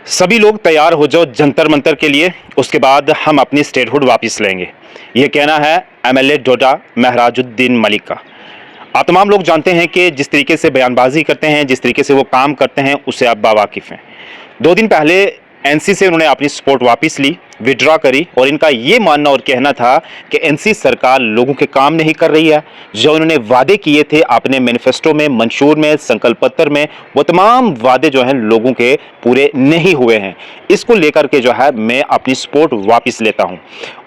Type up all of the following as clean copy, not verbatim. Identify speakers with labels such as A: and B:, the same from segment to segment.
A: सभी लोग तैयार हो जाओ जंतर मंतर के लिए, उसके बाद हम अपनी स्टेटहुड वापस लेंगे। ये कहना है एमएलए डोडा महराजुद्दीन मलिक का। आप तमाम लोग जानते हैं कि जिस तरीके से बयानबाजी करते हैं, जिस तरीके से वो काम करते हैं, उससे आप बावाकिफ़ हैं। 2 दिन पहले एनसी से उन्होंने अपनी सपोर्ट वापस ली, विड्रॉ करी, और इनका ये मानना और कहना था कि एनसी सरकार लोगों के काम नहीं कर रही है। जो उन्होंने वादे किए थे अपने मैनिफेस्टो में, मंशूर में, संकल्प पत्र में, वो तमाम वादे जो हैं लोगों के पूरे नहीं हुए हैं। इसको लेकर के जो है मैं अपनी सपोर्ट वापस लेता हूं।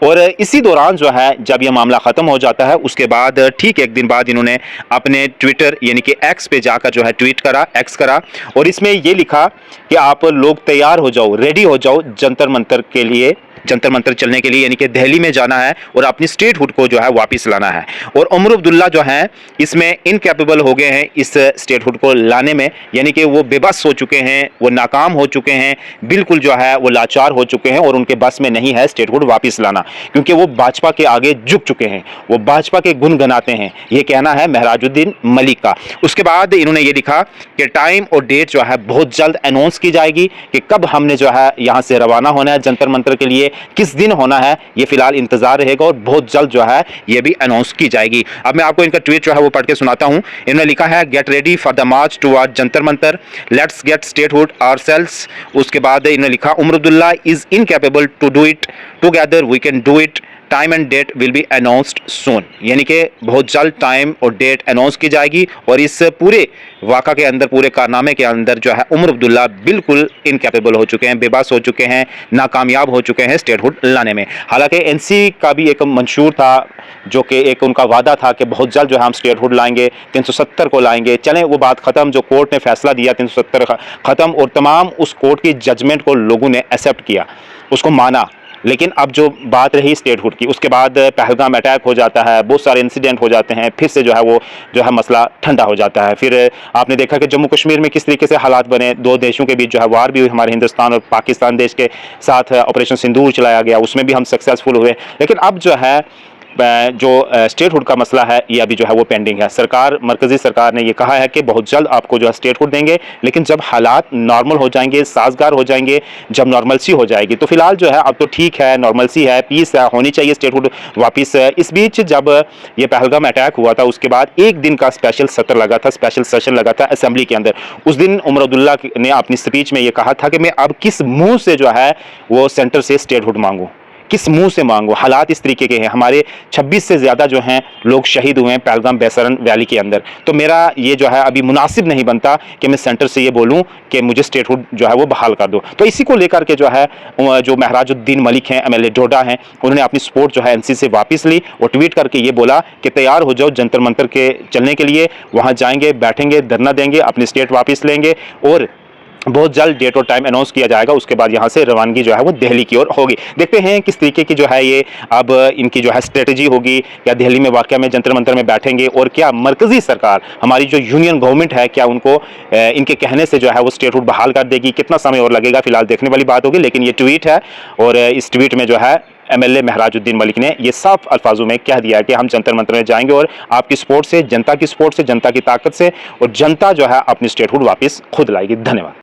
A: और इसी दौरान जो है जब यह मामला ख़त्म हो जाता है, उसके बाद ठीक 1 दिन बाद इन्होंने अपने ट्विटर यानी कि एक्स पे जाकर जो है ट्वीट करा, एक्स करा, और इसमें ये लिखा कि आप लोग तैयार हो जाओ, रेडी हो जाओ जंतर मंतर के लिए, जंतर मंतर चलने के लिए, यानी कि दिल्ली में जाना है और अपनी स्टेटहुड को जो है वापस लाना है। और उमर अब्दुल्ला जो है इसमें इनकैपेबल हो गए हैं इस स्टेटहुड को लाने में, यानी कि वो बेबस हो चुके हैं, वो नाकाम हो चुके हैं, बिल्कुल जो है वो लाचार हो चुके हैं, और उनके बस में नहीं है स्टेटहुड वापस लाना, क्योंकि वो भाजपा के आगे झुक चुके हैं, वो भाजपा के गुण गनाते हैं। ये कहना है महराजुद्दीन मलिक का। उसके बाद इन्होंने ये लिखा कि टाइम और डेट जो है बहुत जल्द अनाउंस की जाएगी कि कब हमने जो है यहाँ से रवाना होना है जंतर मंतर के लिए, किस दिन होना है, ये फिलहाल इंतजार रहेगा, और बहुत जल्द जो है ये भी अनाउंस की जाएगी। अब मैं आपको इनका ट्वीट जो है वो पढ़ के सुनाता हूं। इन्होंने लिखा है, get ready for the march toward Jantar Mantar, let's get statehood ourselves. उसके बाद इन्होंने लिखा, Omar Abdullah is incapable to do it, together we can do it, time and date will be announced soon. यानी कि बहुत जल्द टाइम और डेट अनाउंस की जाएगी, और इस पूरे वाक़ा के अंदर, पूरे कारनामे के अंदर जो है उमर अब्दुल्ला बिल्कुल इनकैपेबल हो चुके हैं, बेबस हो चुके हैं, नाकामयाब हो चुके हैं स्टेटहुड लाने में। हालांकि एनसी का भी एक मंशूर था, जो कि एक उनका वादा था कि बहुत जल्द जो है हम स्टेटहुड लाएंगे, 370 को लाएंगे। चलें, वो बात ख़त्म, जो कोर्ट ने फैसला दिया 370 ख़त्म, और तमाम उस कोर्ट की जजमेंट को लोगों ने एक्सेप्ट किया, उसको माना। लेकिन अब जो बात रही स्टेटहुड की, उसके बाद पहलगाम अटैक हो जाता है, बहुत सारे इंसिडेंट हो जाते हैं, फिर से जो है वो जो है मसला ठंडा हो जाता है। फिर आपने देखा कि जम्मू कश्मीर में किस तरीके से हालात बने, 2 देशों के बीच जो है वार भी हुई, हमारे हिंदुस्तान और पाकिस्तान देश के साथ ऑपरेशन सिंदूर चलाया गया, उसमें भी हम सक्सेसफुल हुए। लेकिन अब जो है जो स्टेटहुड का मसला है, ये अभी जो है वो पेंडिंग है। सरकार, मरकजी सरकार ने ये कहा है कि बहुत जल्द आपको जो है स्टेटहुड देंगे, लेकिन जब हालात नॉर्मल हो जाएंगे, साजगार हो जाएंगे, जब नॉर्मलसी हो जाएगी, तो फिलहाल जो है अब तो ठीक है, नॉर्मलसी है, पीस है, होनी चाहिए स्टेटहुड वापस। इस बीच जब ये पहलगाम अटैक हुआ था, उसके बाद 1 दिन का स्पेशल सत्र लगा था, स्पेशल सेशन लगा था असेंबली के अंदर। उस दिन उमर अब्दुल्ला ने अपनी स्पीच में ये कहा था कि मैं अब किस मुंह से जो है वो सेंटर से स्टेटहुड मांगूं, किस मुंह से मांगो। हालात इस तरीके के हैं, हमारे 26 से ज़्यादा जो हैं लोग शहीद हुए हैं पहलगाम बेसरन वैली के अंदर। तो मेरा ये जो है अभी मुनासिब नहीं बनता कि मैं सेंटर से ये बोलूं कि मुझे स्टेटहुड जो है वो बहाल कर दो। तो इसी को लेकर के जो है जो महराजुद्दीन मलिक हैं, एमएलए डोडा हैं, उन्होंने अपनी सपोर्ट जो है एनसी से वापस ली, और ट्वीट करके ये बोला कि तैयार हो जाओ जंतर मंतर के चलने के लिए, वहाँ जाएंगे, बैठेंगे, धरना देंगे, अपनी स्टेट वापस लेंगे, और बहुत जल्द डेट और टाइम अनाउंस किया जाएगा। उसके बाद यहाँ से रवानगी जो है वो दिल्ली की ओर होगी। देखते हैं किस तरीके की जो है ये अब इनकी जो है स्ट्रेटजी होगी, या दिल्ली में वाकई में जंतर मंतर में बैठेंगे, और क्या मरकजी सरकार, हमारी जो यूनियन गवर्नमेंट है, क्या उनको इनके कहने से जो है वो स्टेटहुड बहाल कर देगी। कितना समय और लगेगा, फिलहाल देखने वाली बात होगी। लेकिन ये ट्वीट है, और इस ट्वीट में जो है एमएलए महराजुद्दीन मलिक ने ये साफ अल्फाजों में कह दिया है कि हम जंतर मंतर में जाएंगे, और आपकी सपोर्ट से, जनता की सपोर्ट से, जनता की ताकत से, और जनता जो है अपनी स्टेटहुड वापस खुद लाएगी। धन्यवाद।